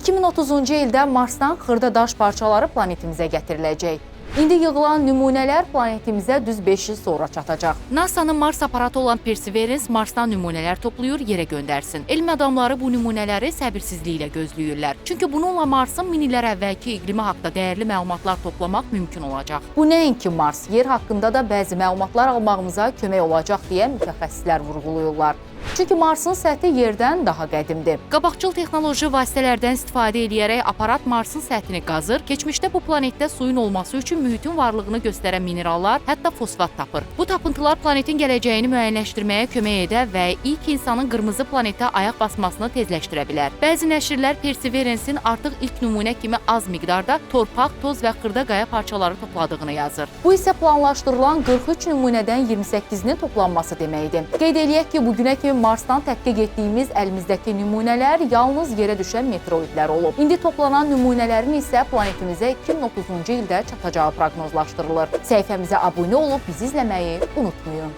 2030-cu ildə Marsdan xırda daş parçaları planetimizə gətiriləcək. İndi yığılan nümunələr planetimizə düz 5 il sonra çatacaq. NASA-nın Mars aparatı olan Perseverance Marsdan nümunələr toplayır, yerə göndərsin. Elm adamları bu nümunələri səbirsizliklə gözləyirlər. Çünki bununla Marsın min illər əvvəlki iqlimi haqqında dəyərli məlumatlar toplamaq mümkün olacaq. Bu nəinki Mars, yer haqqında da bəzi məlumatlar almağımıza kömək olacaq deyə mütəxəssislər vurğulayırlar. Çünki Marsın səthi yerdən daha qədimdir. Qabaqcıl texnoloji vasitələrdən istifadə edərək aparat Marsın səthini qazır, keçmişdə bu planetdə suyun olması üçün mühitin varlığını göstərən minerallar, hətta fosfat tapır. Bu tapıntılar planetin gələcəyini müəyyənləşdirməyə kömək edə və ilk insanın qırmızı planetə ayaq basmasını tezləşdirə bilər. Bəzi nəşrlər Perseverance-in artıq ilk nümunə kimi az miqdarda torpaq, toz və xırda qaya parçaları topladığını yazır. Bu isə planlaşdırılan 43 nümunədən 28-nin toplanması deməkdir. Qeyd eləyək ki, bugünə kimi Marsdan tədqiq etdiyimiz əlimizdəki nümunələr yalnız yerə düşən meteoritlər olub. İndi toplanan nümunələrin isə planetimizə 2030-cu ildə çatacağı proqnozlaşdırılır. Səhifəmizə abunə olub bizi izləməyi unutmayın.